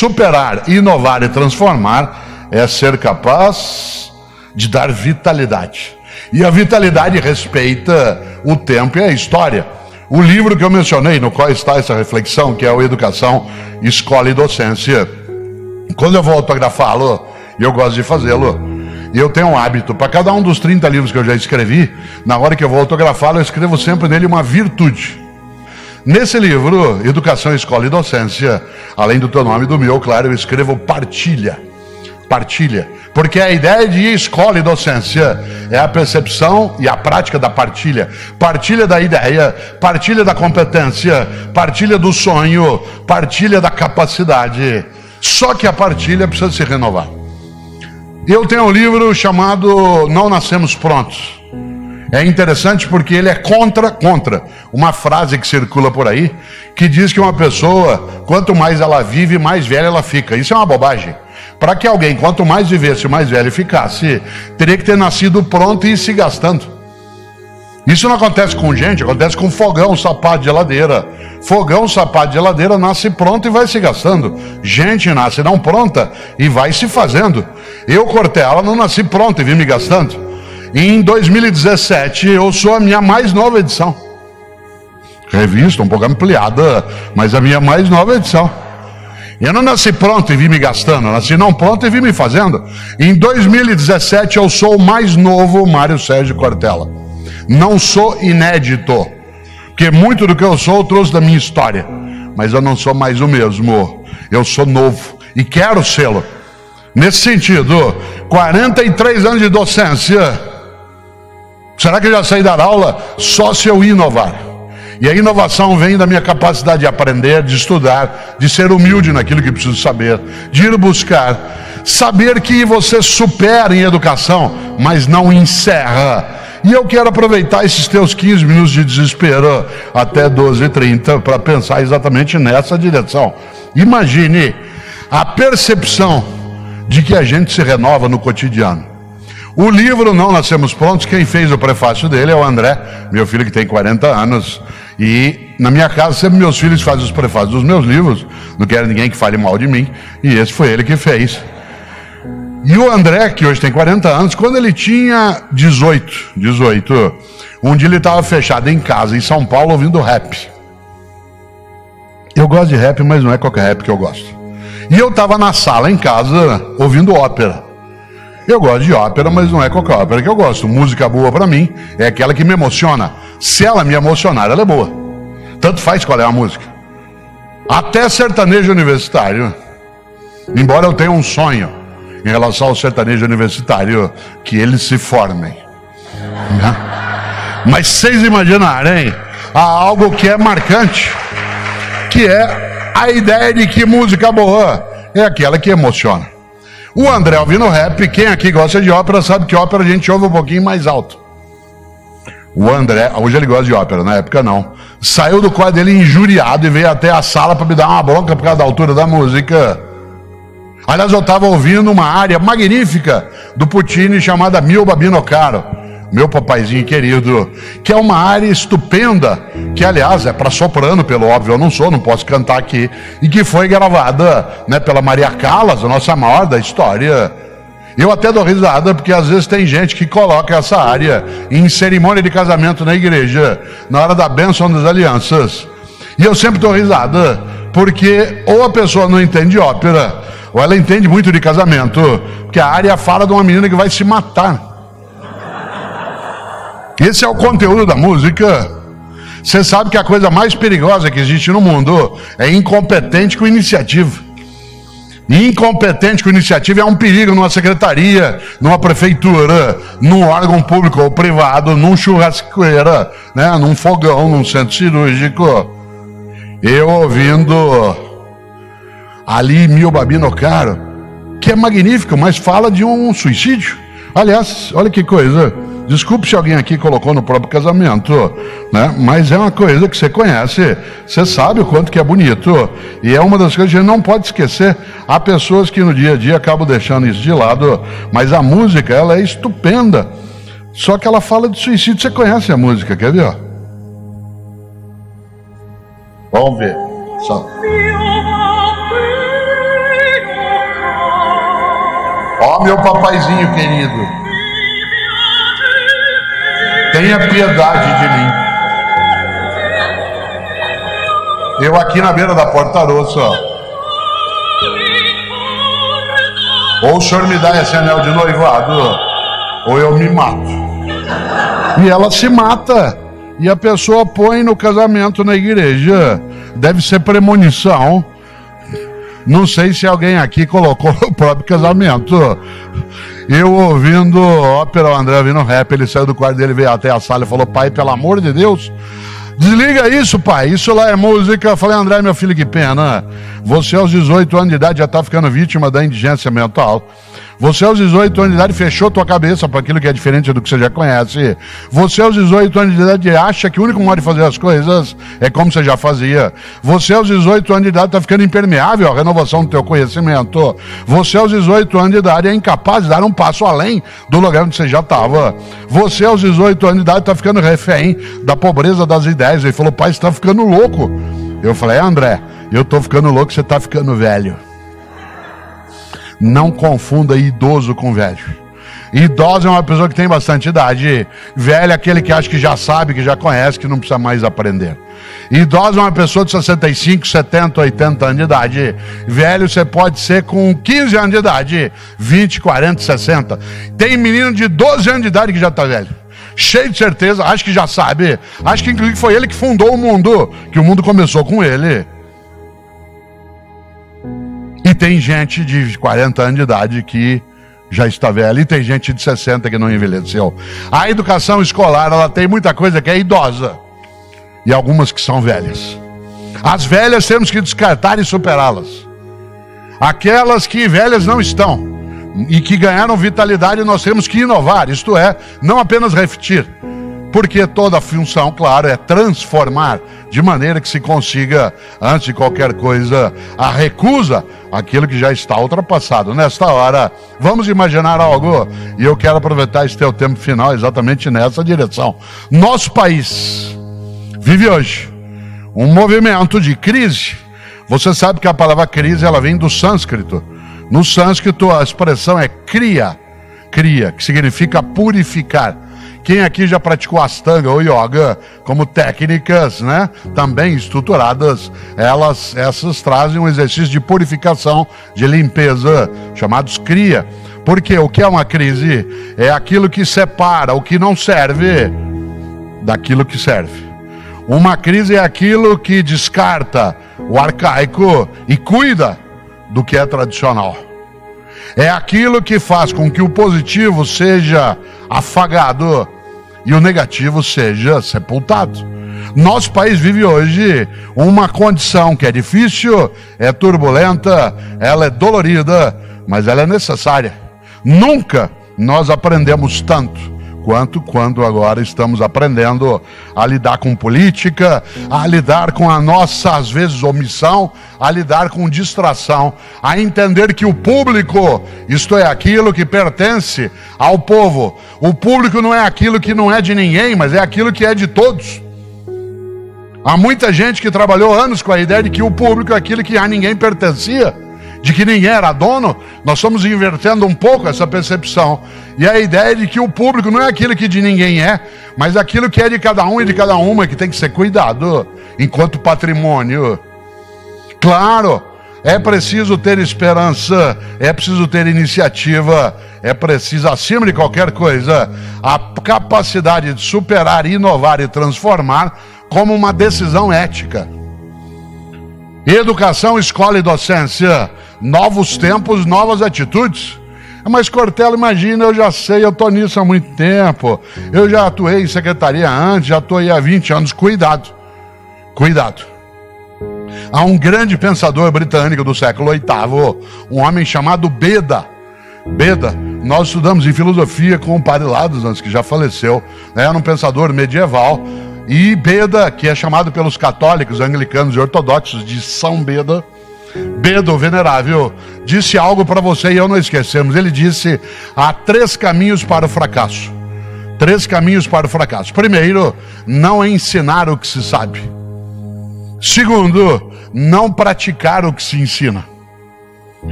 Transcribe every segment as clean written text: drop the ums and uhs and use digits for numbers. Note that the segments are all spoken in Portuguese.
superar, inovar e transformar é ser capaz de dar vitalidade. E a vitalidade respeita o tempo e a história. O livro que eu mencionei, no qual está essa reflexão, que é o Educação, Escola e Docência, quando eu vou autografá-lo, e eu gosto de fazê-lo, eu tenho um hábito, para cada um dos 30 livros que eu já escrevi, na hora que eu vou autografá-lo, eu escrevo sempre nele uma virtude. Nesse livro, Educação, Escola e Docência, além do teu nome e do meu, claro, eu escrevo partilha. Partilha. Porque a ideia de escola e docência é a percepção e a prática da partilha. Partilha da ideia, partilha da competência, partilha do sonho, partilha da capacidade. Só que a partilha precisa se renovar. Eu tenho um livro chamado Não Nascemos Prontos. É interessante porque ele é contra uma frase que circula por aí, que diz que uma pessoa, quanto mais ela vive, mais velha ela fica. Isso é uma bobagem. Para que alguém, quanto mais vivesse, mais velho ficasse, teria que ter nascido pronto e ir se gastando. Isso não acontece com gente, acontece com fogão, sapato de geladeira. Fogão, sapato de geladeira nasce pronto e vai se gastando. Gente nasce não pronta e vai se fazendo. Eu, Cortella, não nasci pronto e vim me gastando. Em 2017, eu sou a minha mais nova edição. Revista, um pouco ampliada, mas a minha mais nova edição. Eu não nasci pronto e vim me gastando, eu nasci não pronto e vim me fazendo. Em 2017, eu sou o mais novo Mário Sérgio Cortella. Não sou inédito, porque muito do que eu sou eu trouxe da minha história. Mas eu não sou mais o mesmo. Eu sou novo e quero sê-lo. Nesse sentido, 43 anos de docência. Será que eu já saí da aula? Só se eu inovar. E a inovação vem da minha capacidade de aprender, de estudar, de ser humilde naquilo que preciso saber, de ir buscar. Saber que você supera em educação, mas não encerra. E eu quero aproveitar esses teus 15 minutos de desespero até 12h30 para pensar exatamente nessa direção. Imagine a percepção de que a gente se renova no cotidiano. O livro Não Nascemos Prontos, quem fez o prefácio dele é o André, meu filho que tem 40 anos. E na minha casa sempre meus filhos fazem os prefácios dos meus livros. Não quero ninguém que fale mal de mim. E esse foi ele que fez. E o André, que hoje tem 40 anos, quando ele tinha 18, um dia ele estava fechado em casa, em São Paulo, ouvindo rap. Eu gosto de rap, mas não é qualquer rap que eu gosto. E eu estava na sala em casa, ouvindo ópera. Eu gosto de ópera, mas não é qualquer ópera que eu gosto. Música boa para mim é aquela que me emociona. Se ela me emocionar, ela é boa. Tanto faz qual é a música. Até sertanejo universitário. Embora eu tenha um sonho em relação ao sertanejo universitário, que eles se formem. Mas vocês imaginarem, há algo que é marcante, que é a ideia de que música boa é aquela que emociona. O André ouvindo rap, quem aqui gosta de ópera sabe que ópera a gente ouve um pouquinho mais alto. O André, hoje ele gosta de ópera, na época não. Saiu do quarto dele injuriado e veio até a sala para me dar uma bronca por causa da altura da música. Aliás, eu estava ouvindo uma área magnífica do Puccini chamada Mio Babino Caro, meu papaizinho querido, que é uma área estupenda, que aliás é para soprano, pelo óbvio eu não posso cantar aqui, e que foi gravada, né, pela Maria Callas, a nossa maior da história. Eu até dou risada, porque às vezes tem gente que coloca essa área em cerimônia de casamento na igreja, na hora da bênção das alianças. E eu sempre dou risada, porque ou a pessoa não entende ópera, ou ela entende muito de casamento, porque a área fala de uma menina que vai se matar. Esse é o conteúdo da música. Você sabe que a coisa mais perigosa que existe no mundo é incompetente com iniciativa. Incompetente com iniciativa é um perigo numa secretaria, numa prefeitura, num órgão público ou privado, num churrasqueira, né, num fogão, num centro cirúrgico. Eu ouvindo ali Mio Babino Caro, que é magnífico, mas fala de um suicídio. Aliás, olha que coisa. Desculpe se alguém aqui colocou no próprio casamento, né? Mas é uma coisa que você conhece, você sabe o quanto que é bonito, e é uma das coisas que a gente não pode esquecer. Há pessoas que no dia a dia acabam deixando isso de lado, mas a música, ela é estupenda, só que ela fala de suicídio. Você conhece a música, quer ver? Vamos ver, só. Ó meu papaizinho querido, tenha piedade de mim. Eu aqui na beira da Porta-Rossa, ou o senhor me dá esse anel de noivado, ou eu me mato. E ela se mata, e a pessoa põe no casamento na igreja. Deve ser premonição. Não sei se alguém aqui colocou o próprio casamento. Eu ouvindo ópera, o André ouvindo rap, ele saiu do quarto dele, veio até a sala e falou: pai, pelo amor de Deus, desliga isso, pai, isso lá é música. Eu falei: André, meu filho, que pena. Você aos 18 anos de idade já está ficando vítima da indigência mental. Você aos 18 anos de idade fechou tua cabeça para aquilo que é diferente do que você já conhece. Você aos 18 anos de idade acha que o único modo de fazer as coisas é como você já fazia. Você aos 18 anos de idade está ficando impermeável à renovação do teu conhecimento. Você aos 18 anos de idade é incapaz de dar um passo além do lugar onde você já estava. Você aos 18 anos de idade está ficando refém da pobreza das ideias. Ele falou: pai, você está ficando louco. Eu falei: André, eu estou ficando louco, você está ficando velho. Não confunda idoso com velho. Idoso é uma pessoa que tem bastante idade. Velho é aquele que acha que já sabe, que já conhece, que não precisa mais aprender. Idoso é uma pessoa de 65, 70, 80 anos de idade. Velho você pode ser com 15 anos de idade, 20, 40, 60. Tem menino de 12 anos de idade que já está velho, cheio de certeza, acho que já sabe. Acho que inclusive foi ele que fundou o mundo, que o mundo começou com ele. E tem gente de 40 anos de idade que já está velha, e tem gente de 60 que não envelheceu. A educação escolar, ela tem muita coisa que é idosa, e algumas que são velhas. As velhas temos que descartar e superá-las. Aquelas que velhas não estão, e que ganharam vitalidade, nós temos que inovar, isto é, não apenas repetir. Porque toda a função, claro, é transformar de maneira que se consiga, antes de qualquer coisa, a recusa àquilo que já está ultrapassado. Nesta hora, vamos imaginar algo, e eu quero aproveitar esse teu tempo final exatamente nessa direção. Nosso país vive hoje um movimento de crise. Você sabe que a palavra crise, ela vem do sânscrito. No sânscrito, a expressão é kriya, que significa purificar. Quem aqui já praticou Ashtanga ou Yoga como técnicas, né, também estruturadas, essas trazem um exercício de purificação, de limpeza, chamados Kriya. Porque o que é uma crise? É aquilo que separa o que não serve daquilo que serve. Uma crise é aquilo que descarta o arcaico e cuida do que é tradicional. É aquilo que faz com que o positivo seja afagado e o negativo seja sepultado. Nosso país vive hoje uma condição que é difícil, é turbulenta, ela é dolorida, mas ela é necessária. Nunca nós aprendemos tanto quanto quando agora estamos aprendendo a lidar com política, a lidar com a nossa, às vezes, omissão, a lidar com distração, a entender que o público, isto é, aquilo que pertence ao povo. O público não é aquilo que não é de ninguém, mas é aquilo que é de todos. Há muita gente que trabalhou anos com a ideia de que o público é aquilo que a ninguém pertencia, de que ninguém era dono. Nós estamos invertendo um pouco essa percepção. E a ideia de que o público não é aquilo que de ninguém é, mas aquilo que é de cada um e de cada uma, que tem que ser cuidado enquanto patrimônio. Claro, é preciso ter esperança, é preciso ter iniciativa, é preciso, acima de qualquer coisa, a capacidade de superar, inovar e transformar como uma decisão ética. Educação, escola e docência, novos tempos, novas atitudes. Mas Cortella, imagina, eu já sei, eu estou nisso há muito tempo, eu já atuei em secretaria antes, já estou aí há 20 anos. Cuidado, cuidado. Há um grande pensador britânico do século VIII, um homem chamado Beda. Beda, nós estudamos em filosofia com o padre Lados, que já faleceu, era um pensador medieval. E Beda, que é chamado pelos católicos, anglicanos e ortodoxos de São Beda, Beda, o venerável, disse algo para você e eu não esquecemos. Ele disse: há 3 caminhos para o fracasso. 3 caminhos para o fracasso. Primeiro, não ensinar o que se sabe. Segundo, não praticar o que se ensina.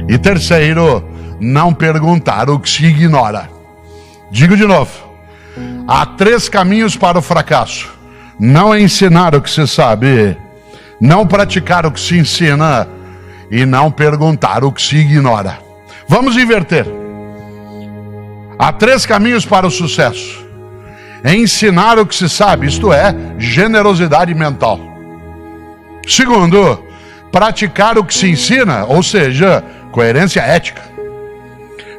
E terceiro, não perguntar o que se ignora. Digo de novo: há 3 caminhos para o fracasso: não ensinar o que se sabe, não praticar o que se ensina e não perguntar o que se ignora. Vamos inverter. Há 3 caminhos para o sucesso: ensinar o que se sabe, isto é, generosidade mental. Segundo, praticar o que se ensina, ou seja, coerência ética.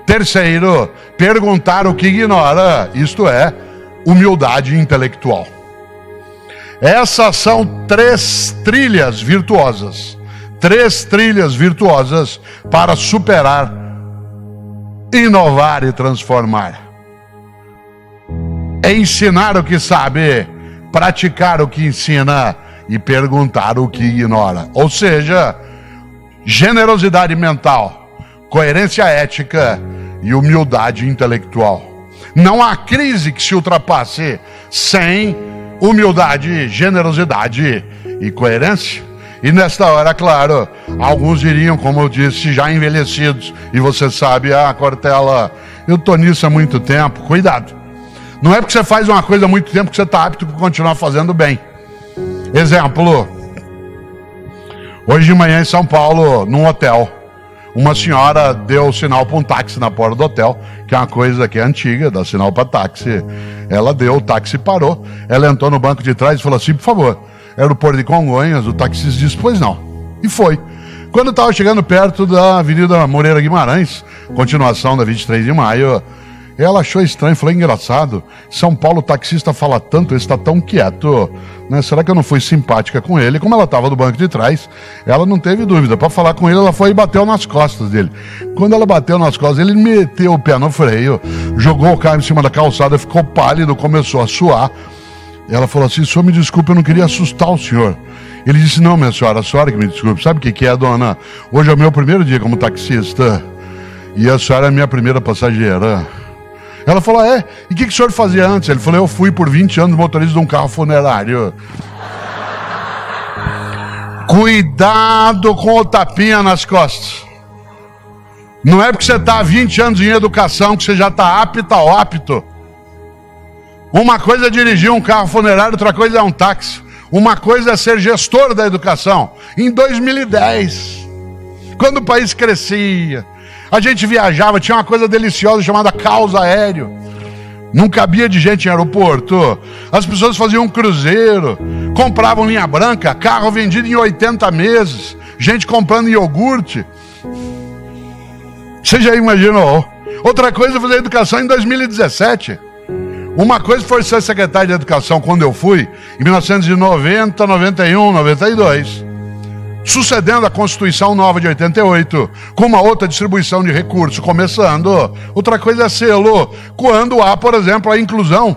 Terceiro, perguntar o que ignora, isto é, humildade intelectual. Essas são 3 trilhas virtuosas. 3 trilhas virtuosas para superar, inovar e transformar. Ensinar o que sabe, praticar o que ensina e perguntar o que ignora. Ou seja, generosidade mental, coerência ética e humildade intelectual. Não há crise que se ultrapasse sem humildade, generosidade e coerência. E nesta hora, claro, alguns diriam, como eu disse, já envelhecidos. E você sabe, Cortella, eu estou nisso há muito tempo. Cuidado. Não é porque você faz uma coisa há muito tempo que você está apto para continuar fazendo bem. Exemplo. Hoje de manhã em São Paulo, num hotel, uma senhora deu sinal para um táxi na porta do hotel, que é uma coisa que é antiga, dá sinal para táxi. Ela deu, o táxi parou, ela entrou no banco de trás e falou assim: por favor, aeroporto de Congonhas. O taxista disse: pois não. E foi. Quando estava chegando perto da Avenida Moreira Guimarães, continuação da 23 de maio, ela achou estranho, falou: engraçado, São Paulo o taxista fala tanto, ele está tão quieto, né? Será que eu não fui simpática com ele? Como ela estava do banco de trás, ela não teve dúvida. Para falar com ele, ela foi e bateu nas costas dele. Quando ela bateu nas costas, ele meteu o pé no freio, jogou o carro em cima da calçada, ficou pálido, começou a suar. Ela falou assim: senhor, me desculpe, eu não queria assustar o senhor. Ele disse: não, minha senhora, a senhora que me desculpe. Sabe o que é, dona? Hoje é o meu primeiro dia como taxista e a senhora é a minha primeira passageira. Ela falou: e o que o senhor fazia antes? Ele falou: eu fui por 20 anos motorista de um carro funerário. Cuidado com o tapinha nas costas. Não é porque você está há 20 anos em educação que você já está apta ou apto. Uma coisa é dirigir um carro funerário, outra coisa é um táxi. Uma coisa é ser gestor da educação. Em 2010, quando o país crescia, a gente viajava, tinha uma coisa deliciosa chamada caos aéreo. Não cabia de gente em aeroporto. As pessoas faziam um cruzeiro, compravam linha branca, carro vendido em 80 meses, gente comprando iogurte. Você já imaginou? Outra coisa é fazer educação em 2017. Uma coisa foi ser secretário de educação quando eu fui, em 1990, 91, 92. Sucedendo a Constituição Nova de 88, com uma outra distribuição de recursos começando. Outra coisa é sê-lo quando há, por exemplo, a inclusão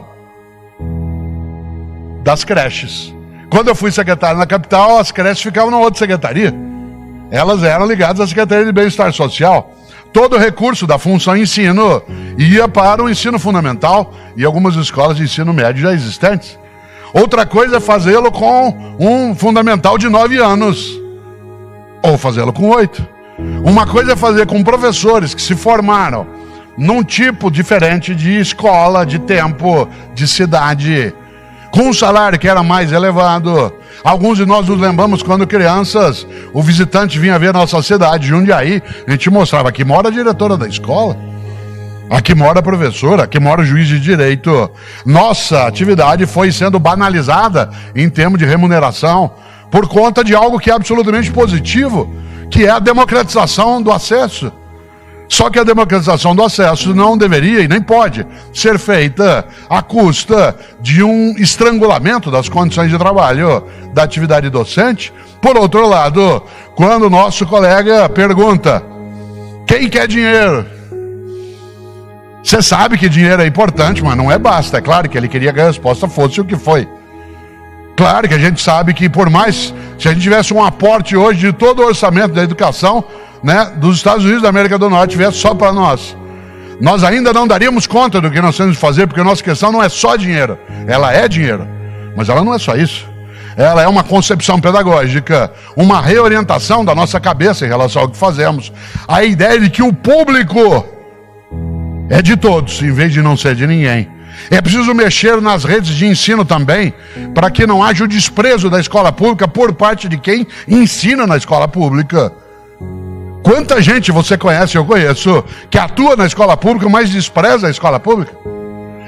das creches. Quando eu fui secretário na capital, as creches ficavam na outra secretaria. Elas eram ligadas à Secretaria de Bem-Estar Social. Todo o recurso da função ensino ia para o ensino fundamental e algumas escolas de ensino médio já existentes. Outra coisa é fazê-lo com um fundamental de 9 anos. Ou fazê-lo com 8. Uma coisa é fazer com professores que se formaram num tipo diferente de escola, de tempo, de cidade, com um salário que era mais elevado. Alguns de nós nos lembramos quando crianças, o visitante vinha ver nossa cidade, Jundiaí, a gente mostrava: aqui mora a diretora da escola, aqui mora a professora, aqui mora o juiz de direito. Nossa atividade foi sendo banalizada em termos de remuneração, por conta de algo que é absolutamente positivo, que é a democratização do acesso. Só que a democratização do acesso não deveria e nem pode ser feita à custa de um estrangulamento das condições de trabalho da atividade docente. Por outro lado, quando o nosso colega pergunta: quem quer dinheiro? Você sabe que dinheiro é importante, mas não é basta. É claro que ele queria que a resposta fosse o que foi. Claro que a gente sabe que, por mais, se a gente tivesse um aporte hoje de todo o orçamento da educação, né, dos Estados Unidos da América do Norte, tivesse só para nós ainda não daríamos conta do que nós temos de fazer, porque a nossa questão não é só dinheiro. Ela é dinheiro, mas ela não é só isso. ela é uma concepção pedagógica, uma reorientação da nossa cabeça em relação ao que fazemos. A ideia de que o público é de todos, em vez de não ser de ninguém. É preciso mexer nas redes de ensino também, para que não haja o desprezo da escola pública por parte de quem ensina na escola pública. Quanta gente você conhece, eu conheço, que atua na escola pública, mas despreza a escola pública?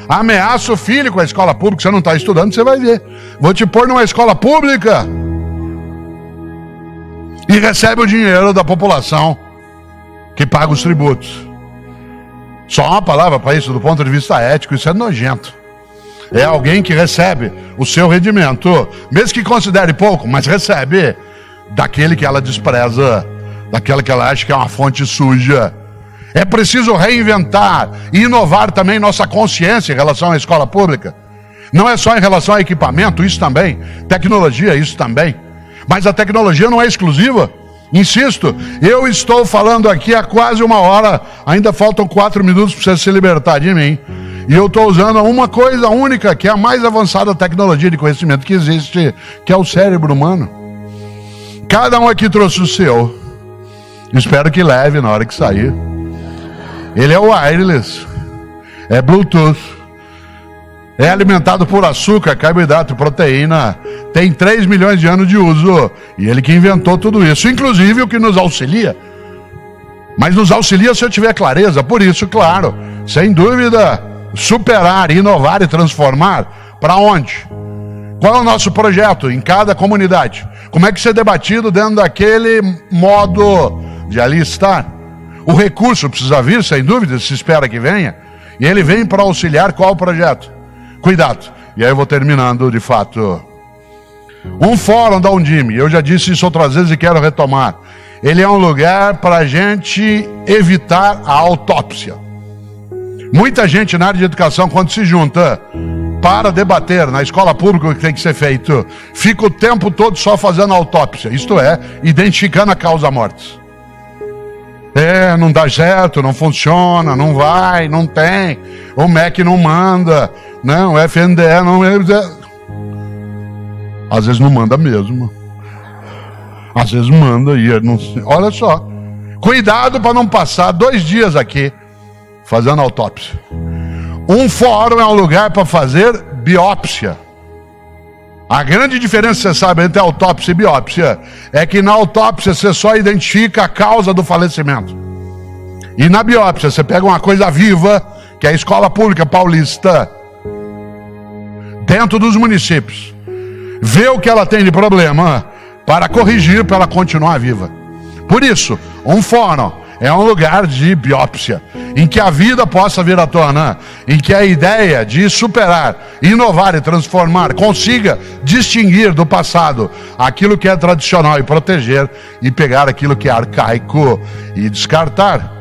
Ameaça o filho com a escola pública, você não está estudando, você vai ver. Vou te pôr numa escola pública. E recebe o dinheiro da população que paga os tributos. Só uma palavra para isso, do ponto de vista ético, isso é nojento. É alguém que recebe o seu rendimento, mesmo que considere pouco, mas recebe daquele que ela despreza, daquela que ela acha que é uma fonte suja. É preciso reinventar e inovar também nossa consciência em relação à escola pública. Não é só em relação a equipamento, isso também. Tecnologia, isso também. Mas a tecnologia não é exclusiva. Insisto, eu estou falando aqui há quase 1 hora, ainda faltam 4 minutos para você se libertar de mim. E eu estou usando uma coisa única, que é a mais avançada tecnologia de conhecimento que existe, que é o cérebro humano. Cada um aqui trouxe o seu. Espero que leve na hora que sair. Ele é wireless, é Bluetooth, é alimentado por açúcar, carboidrato, proteína, tem 3 milhões de anos de uso, e ele que inventou tudo isso, inclusive o que nos auxilia. Mas nos auxilia se eu tiver clareza, por isso, claro, sem dúvida, superar, inovar e transformar, para onde? Qual é o nosso projeto em cada comunidade? Como é que isso é debatido dentro daquele modo de ali estar? O recurso precisa vir, sem dúvida, se espera que venha. E ele vem para auxiliar qual projeto? Cuidado. E aí eu vou terminando, de fato. Um fórum da Undime, eu já disse isso outras vezes e quero retomar. Ele é um lugar para a gente evitar a autópsia. Muita gente na área de educação, quando se junta para debater na escola pública o que tem que ser feito, fica o tempo todo só fazendo autópsia. Isto é, identificando a causa-morte. Não dá certo, não funciona, não vai, não tem. O MEC não manda, não, o FNDE não... Às vezes não manda mesmo. Às vezes manda e não... Olha só, cuidado para não passar 2 dias aqui fazendo autópsia. Um fórum é um lugar para fazer biópsia. A grande diferença, você sabe, entre autópsia e biópsia é que na autópsia você só identifica a causa do falecimento. E na biópsia você pega uma coisa viva, que é a escola pública paulista, dentro dos municípios, vê o que ela tem de problema para corrigir, para ela continuar viva. Por isso, um fórum é um lugar de biópsia, em que a vida possa vir à tona, em que a ideia de superar, inovar e transformar consiga distinguir do passado aquilo que é tradicional e proteger, e pegar aquilo que é arcaico e descartar.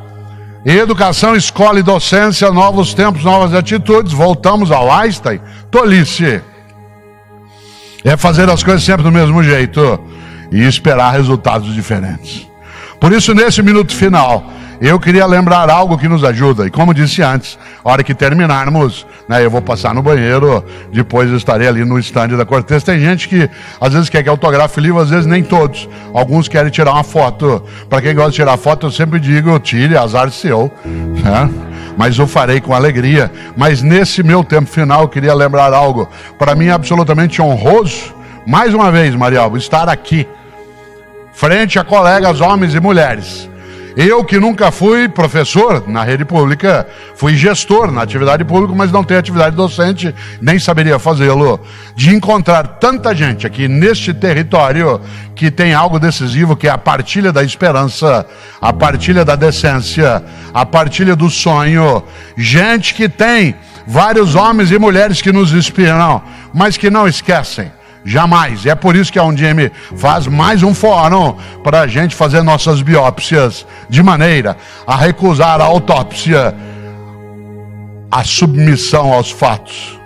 Educação, escola e docência, novos tempos, novas atitudes. Voltamos ao Einstein. Tolice é fazer as coisas sempre do mesmo jeito e esperar resultados diferentes. Por isso, nesse minuto final, eu queria lembrar algo que nos ajuda. E como disse antes, a hora que terminarmos, eu vou passar no banheiro, depois eu estarei ali no estande da Cortez. Tem gente que às vezes quer que autografe livro, às vezes nem todos. Alguns querem tirar uma foto. Para quem gosta de tirar foto, eu sempre digo, tire, azar seu. Mas eu farei com alegria. Mas nesse meu tempo final, eu queria lembrar algo. Para mim é absolutamente honroso, mais uma vez, Marialva, estar aqui, frente a colegas homens e mulheres. Eu que nunca fui professor na rede pública, fui gestor na atividade pública, mas não tenho atividade docente, nem saberia fazê-lo. De encontrar tanta gente aqui neste território que tem algo decisivo, que é a partilha da esperança, a partilha da decência, a partilha do sonho. Gente que tem vários homens e mulheres que nos inspiram, mas que não esquecem. Jamais. É por isso que a Undime faz mais um fórum para a gente fazer nossas biópsias, de maneira a recusar a autópsia, a submissão aos fatos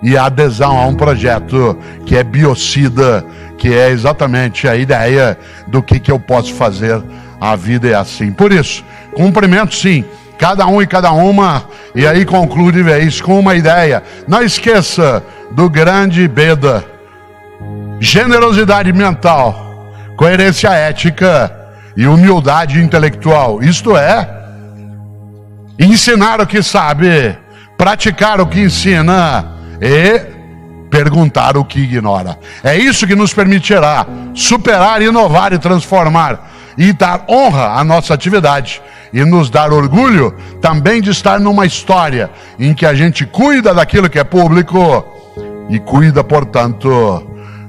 e a adesão a um projeto que é biocida, que é exatamente a ideia do que eu posso fazer. A vida é assim. Por isso, cumprimento sim cada um e cada uma, e aí concluo de vez com uma ideia. Não esqueça do grande Beda. generosidade mental, coerência ética e humildade intelectual. Isto é, ensinar o que sabe, praticar o que ensina e perguntar o que ignora. É isso que nos permitirá superar, inovar e transformar e dar honra à nossa atividade e nos dar orgulho também de estar numa história em que a gente cuida daquilo que é público e cuida, portanto,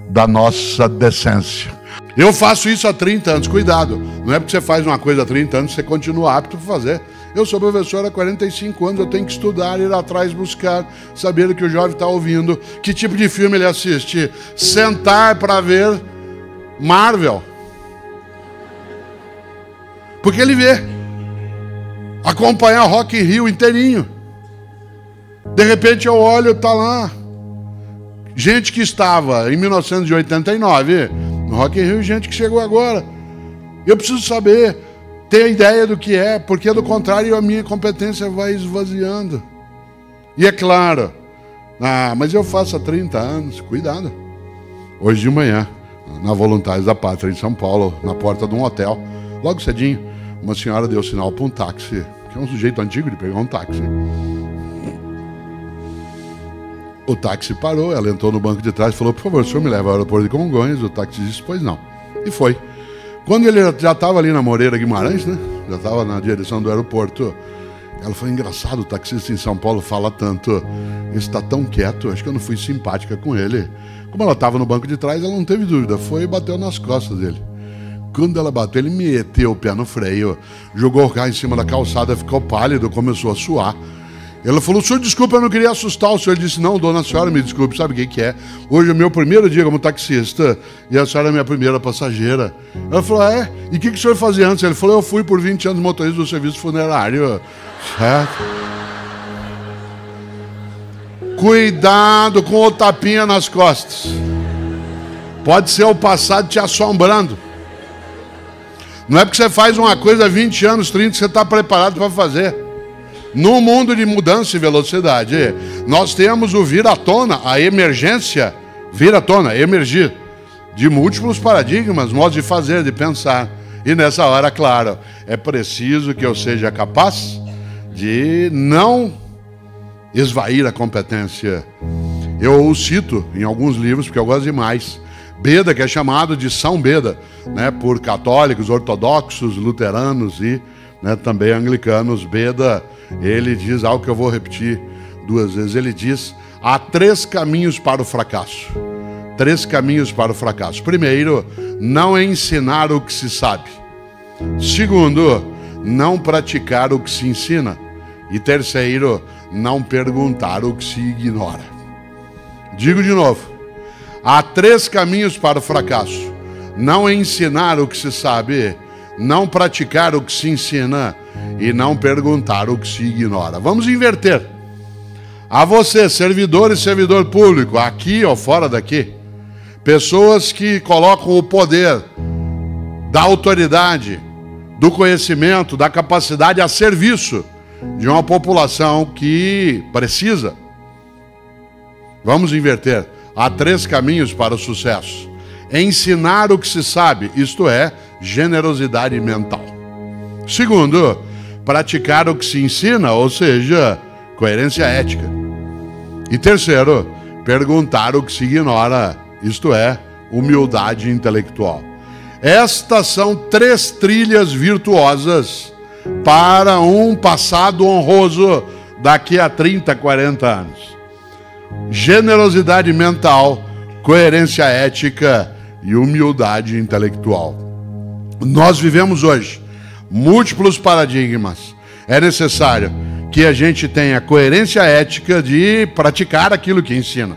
da nossa decência. Eu faço isso há 30 anos, cuidado, não é porque você faz uma coisa há 30 anos que você continua apto para fazer. Eu sou professor há 45 anos, eu tenho que estudar, ir atrás, buscar, saber o que o jovem está ouvindo, que tipo de filme ele assiste, sentar para ver Marvel. Porque ele vê. Acompanhar Rock in Rio inteirinho. De repente eu olho, está lá. Gente que estava em 1989 no Rock in Rio e gente que chegou agora. Eu preciso saber, ter ideia do que é, porque do contrário a minha competência vai esvaziando. E é claro, mas eu faço há 30 anos, cuidado. Hoje de manhã, na Voluntários da Pátria, em São Paulo, na porta de um hotel, logo cedinho, uma senhora deu sinal para um táxi, que é um sujeito antigo de pegar um táxi. O táxi parou, ela entrou no banco de trás e falou: por favor, o senhor me leva ao aeroporto de Congonhas? O táxi disse: pois não. E foi. Quando ele já estava ali na Moreira Guimarães, né? Já estava na direção do aeroporto, ela falou: engraçado, o taxista em São Paulo fala tanto, ele está tão quieto, acho que eu não fui simpática com ele. Como ela estava no banco de trás, ela não teve dúvida, foi e bateu nas costas dele. Quando ela bateu, ele meteu o pé no freio, jogou o carro em cima da calçada, ficou pálido, começou a suar. Ela falou: senhor, desculpa, eu não queria assustar o senhor. Ele disse: não, dona, a senhora me desculpe, sabe o que é? Hoje é o meu primeiro dia como taxista e a senhora é minha primeira passageira. Ela falou: é? E o que o senhor fazia antes? Ele falou: eu fui por 20 anos motorista do serviço funerário. Certo? Cuidado com o tapinha nas costas. Pode ser o passado te assombrando. Não é porque você faz uma coisa há 20 anos, 30, que você está preparado para fazer. No mundo de mudança e velocidade, nós temos o vir à tona, a emergência, vir à tona, emergir, de múltiplos paradigmas, modos de fazer, de pensar. E nessa hora, claro, é preciso que eu seja capaz de não esvair a competência. Eu o cito em alguns livros, porque eu gosto demais. Beda, que é chamado de São Beda, né, por católicos, ortodoxos, luteranos e também anglicanos. Beda, ele diz algo que eu vou repetir 2 vezes. Ele diz: há 3 caminhos para o fracasso. 3 caminhos para o fracasso. Primeiro, não ensinar o que se sabe. Segundo, não praticar o que se ensina. E terceiro, não perguntar o que se ignora. Digo de novo. Há 3 caminhos para o fracasso: não ensinar o que se sabe, não praticar o que se ensina e não perguntar o que se ignora. Vamos inverter. A você, servidor e servidor público, aqui ou fora daqui, pessoas que colocam o poder da autoridade, do conhecimento, da capacidade a serviço de uma população que precisa. Vamos inverter. Há 3 caminhos para o sucesso: ensinar o que se sabe, isto é, generosidade mental. Segundo, praticar o que se ensina, ou seja, coerência ética. E terceiro, perguntar o que se ignora, isto é, humildade intelectual. Estas são 3 trilhas virtuosas para um passado honroso daqui a 30, 40 anos. Generosidade mental, coerência ética e humildade intelectual. Nós vivemos hoje múltiplos paradigmas. É necessário que a gente tenha coerência ética de praticar aquilo que ensina.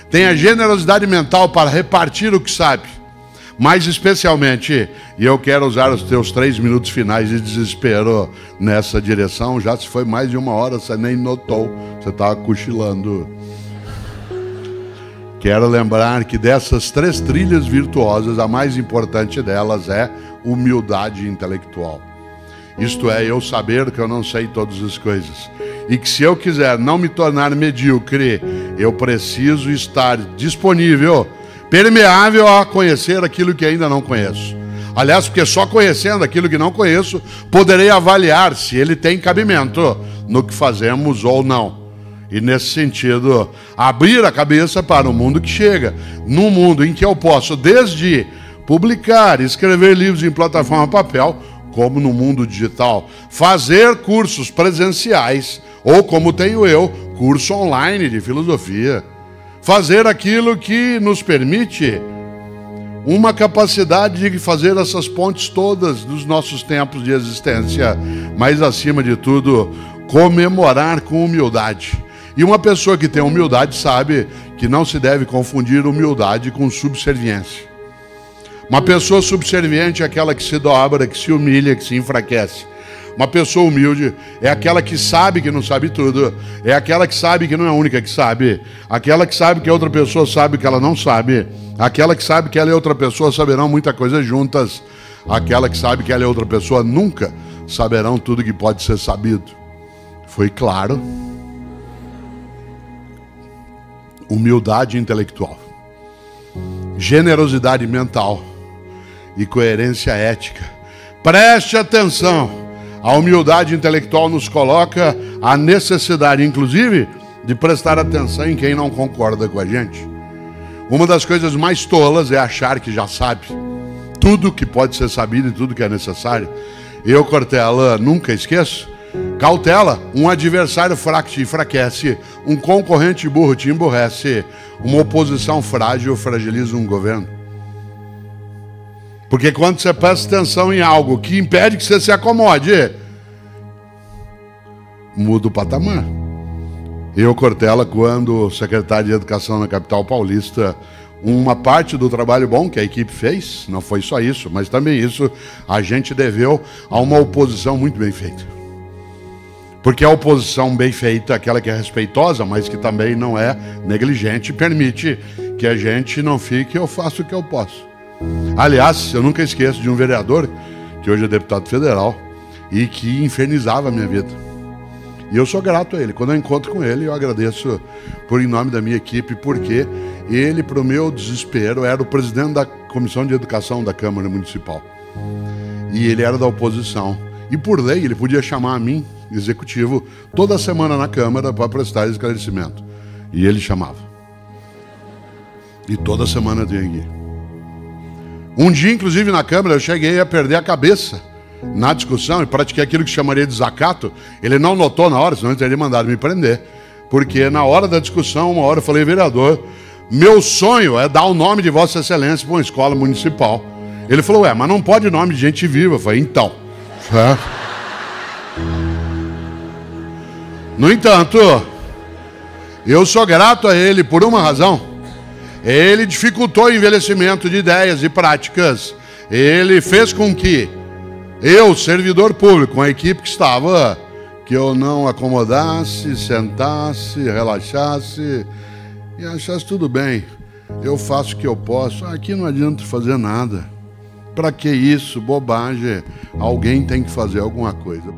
Tenha generosidade mental para repartir o que sabe. Mais especialmente, e eu quero usar os teus 3 minutos finais de desespero nessa direção. Já se foi mais de 1 hora, você nem notou, você estava cochilando. Quero lembrar que dessas 3 trilhas virtuosas, a mais importante delas é humildade intelectual. Isto é, eu saber que eu não sei todas as coisas. E que se eu quiser não me tornar medíocre, eu preciso estar disponível permeável a conhecer aquilo que ainda não conheço. Aliás, porque só conhecendo aquilo que não conheço, poderei avaliar se ele tem cabimento no que fazemos ou não. E nesse sentido, abrir a cabeça para o mundo que chega. Num mundo em que eu posso, desde publicar, escrever livros em plataforma papel, como no mundo digital, fazer cursos presenciais, ou como tenho eu, curso online de filosofia. Fazer aquilo que nos permite uma capacidade de fazer essas pontes todas dos nossos tempos de existência, mas acima de tudo, comemorar com humildade. E uma pessoa que tem humildade sabe que não se deve confundir humildade com subserviência. Uma pessoa subserviente é aquela que se dobra, que se humilha, que se enfraquece. Uma pessoa humilde é aquela que sabe que não sabe tudo, é aquela que sabe que não é a única que sabe, aquela que sabe que a outra pessoa sabe que ela não sabe, aquela que sabe que ela e outra pessoa saberão muita coisa juntas, aquela que sabe que ela e outra pessoa nunca saberão tudo que pode ser sabido. Foi claro? Humildade intelectual, generosidade mental e coerência ética. Preste atenção. A humildade intelectual nos coloca a necessidade, inclusive, de prestar atenção em quem não concorda com a gente. Uma das coisas mais tolas é achar que já sabe tudo que pode ser sabido e tudo que é necessário. Eu, Cortella, nunca esqueço. Cautela, um adversário fraco te enfraquece, um concorrente burro te emburrece, uma oposição frágil fragiliza um governo. Porque quando você presta atenção em algo que impede que você se acomode, muda o patamar. Eu, Cortella, quando secretário de Educação na capital paulista, uma parte do trabalho bom que a equipe fez, não foi só isso, mas também isso, a gente deveu a uma oposição muito bem feita. Porque a oposição bem feita, aquela que é respeitosa, mas que também não é negligente, permite que a gente não fique, eu faço o que eu posso. Aliás, eu nunca esqueço de um vereador, que hoje é deputado federal, e que infernizava a minha vida. E eu sou grato a ele. Quando eu encontro com ele, eu agradeço por em nome da minha equipe, porque ele, para o meu desespero, era o presidente da Comissão de Educação da Câmara Municipal. E ele era da oposição. E por lei, ele podia chamar a mim, executivo, toda semana na Câmara para prestar esclarecimento. E ele chamava. E toda semana eu tinha que ir. Um dia, inclusive, na Câmara, eu cheguei a perder a cabeça na discussão e pratiquei aquilo que chamaria de desacato. Ele não notou na hora, senão ele teria mandado me prender. Porque na hora da discussão, uma hora eu falei, vereador, meu sonho é dar o nome de Vossa Excelência para uma escola municipal. Ele falou, ué, mas não pode nome de gente viva. Eu falei, então. No entanto, eu sou grato a ele por uma razão. Ele dificultou o envelhecimento de ideias e práticas. Ele fez com que eu, servidor público, com a equipe que estava, que eu não acomodasse, sentasse, relaxasse e achasse tudo bem. Eu faço o que eu posso. Aqui não adianta fazer nada. Para que isso? Bobagem. Alguém tem que fazer alguma coisa.